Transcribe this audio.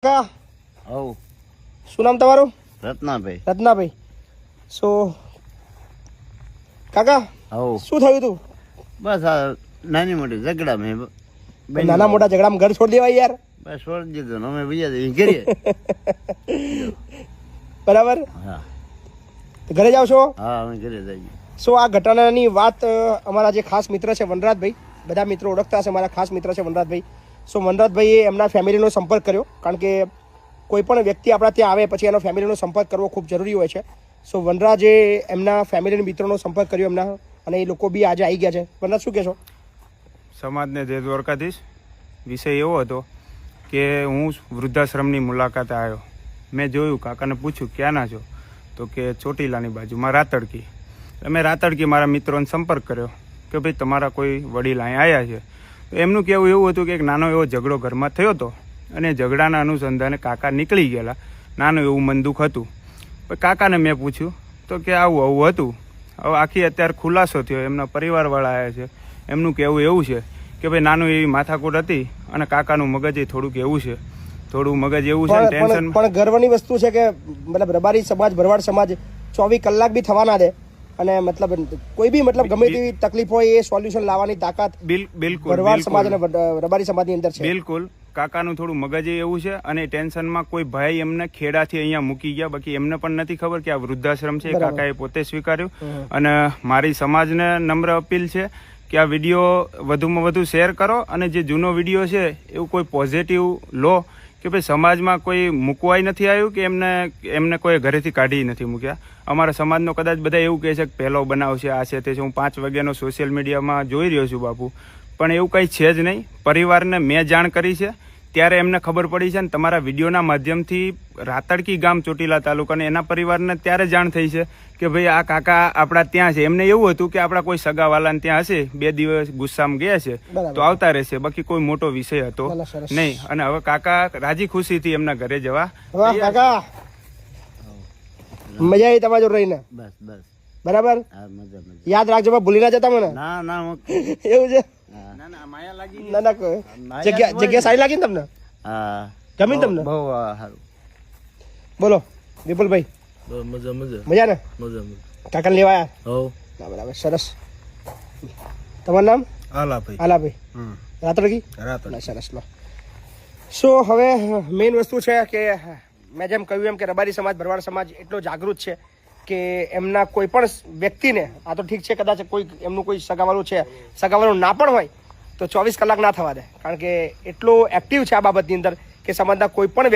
શું નામ તમારું? રત્નાભાઈ. રત્નાભાઈ. સો કાકા શું થયું તું? બસ આ નાની મોટી ઝઘડા મેં નાના મોટા ઝઘડામાં ઘર છોડી દેવાય યાર. બસ છોડી દીધું ને અમે બીજા દિવસે ઘરે. બરાબર. હા ઘરે જાવ છો? હા અમે ઘરે જઈએ. સો આ ઘટનાની વાત અમારા જે ખાસ મિત્ર છે વનરાજભાઈ, બધા મિત્રો ઓળખતા હશે, મારા ખાસ મિત્ર છે વનરાજભાઈ. સો વનરાજભાઈએ એમના ફેમિલીનો સંપર્ક કર્યો, કારણ કે કોઈ પણ વ્યક્તિ આપણા ત્યાં આવે પછી એનો ફેમિલીનો સંપર્ક કરવો ખૂબ જરૂરી હોય છે. સો વનરાજે એમના ફેમિલીના મિત્રોનો સંપર્ક કર્યો એમના, અને એ લોકો બી આજે આવી ગયા છે. વનરાજ શું કહેશો? સમાજને જય દ્વારકાધીશ. વિષય એવો હતો કે હું વૃદ્ધાશ્રમની મુલાકાતે આવ્યો. મેં જોયું, કાકાને પૂછ્યું ક્યાંના છો, તો કે ચોટીલાની બાજુમાં રાતડકી. મેં રાતડકી મારા મિત્રોને સંપર્ક કર્યો કે ભાઈ તમારા કોઈ વડીલ અહીં આવ્યા છે. તો એમનું કહેવું એવું હતું કે એક નાનો એવો ઝઘડો ઘરમાં થયો હતો અને ઝઘડાના અનુસંધાને કાકા નીકળી ગયેલા. નાનું એવું મન દુઃખ હતું. પણ કાકાને મેં પૂછ્યું તો કે આવું હતું. હવે આખી અત્યારે ખુલાસો થયો, એમના પરિવારવાળા આવ્યા છે. એમનું કહેવું એવું છે કે ભાઈ નાનું એવી માથાકૂટ હતી અને કાકાનું મગજ થોડુંક એવું છે, થોડું મગજ એવું છે ટેન્શન. પણ ગર્વની વસ્તુ છે કે મતલબ રબારી સમાજ, ભરવાડ સમાજ 24 કલાક બી થવા ના દે, અને મતલબ કોઈ બી મતલબ ગમે તેવી તકલીફ હોય એ સોલ્યુશન લાવવાની તાકાત બિલકુલ ભરવાડ સમાજ અને રબારી સમાજની અંદર છે. બિલકુલ. કાકાનું થોડું મગજ એવું છે અને ટેન્શનમાં કોઈ ભાઈ એમને ખેડાથી અહીંયા મૂકી ગયા. બાકી એમને પણ નથી ખબર કે આ વૃદ્ધાશ્રમ છે. કાકાએ પોતે સ્વીકાર્યું. અને મારી સમાજને નમ્ર અપીલ છે કે આ વિડીયો વધુમાં વધુ શેર કરો, અને જે જૂનો વિડીયો છે એવું કોઈ પોઝિટિવ લો કે ભાઈ સમાજમાં કોઈ મૂકવાય નથી આવ્યું કે એમને કોઈ ઘરેથી કાઢી નથી મૂક્યા. અમારા સમાજનો કદાચ બધા એવું કહે છે કે પહેલો બનાવ છે, આ છે તે છે. હું 5 વાગ્યાનો સોશિયલ મીડિયામાં જોઈ રહ્યો છું બાપુ, પણ એવું કંઈ છે જ નહીં. પરિવારને મેં જાણ કરી છે ત્યારે એમને ખબર પડી છે, ને તમારા વિડીયોના માધ્યમથી રાતડકી ગામ ચોટીલા તાલુકાને એના પરિવારને ત્યારે જાણ થઈ છે કે ભાઈ આ કાકા આપણા ત્યાં છે. એમને એવું હતું કે આપણા કોઈ સગાવાલાને ત્યાં હશે, 2 દિવસ ગુસ્સામાં ગયા છે તો આવતા રહેશે, બાકી કોઈ મોટો વિષય હતો નહીં. અને હવે કાકા રાજી ખુશીથી એમના ઘરે જવા. કાકા મજા આવી તમારા જોડે રહીને? બસ બસ બરાબર. હા મજા મજા. યાદ રાખજો, ભૂલી ના જતા મને. ના ના એવું છે? ના ના માયા લાગી. ના ના જગ્યા સારી લાગી ને તમને? હા ગમી તમને? બહુ સારું. બોલો વિપુલભાઈ. મજા મજા મજા ને? મજા મજા. કાકા લેવા આવ્યા? હો બરાબર, સરસ. તમારું નામ? આલાભાઈ. આલાભાઈ. રાતડકી? રાતડકી. સરસ. લો. સો હવે મેઇન વસ્તુ છે કે મેં જેમ કહ્યું એમ કે રબારી સમાજ, ભરવાડ સમાજ એટલો જાગૃત છે કે એમના કોઈ પણ વ્યક્તિને, આ તો ઠીક છે કદાચ કોઈ એમનું કોઈ સગાવાળું છે, સગાવાળું ના પણ હોય તો 24 કલાક ના થવા દે, કારણ કે એટલો એક્ટિવ છે આ બાબતની અંદર કે સમાજના કોઈ પણ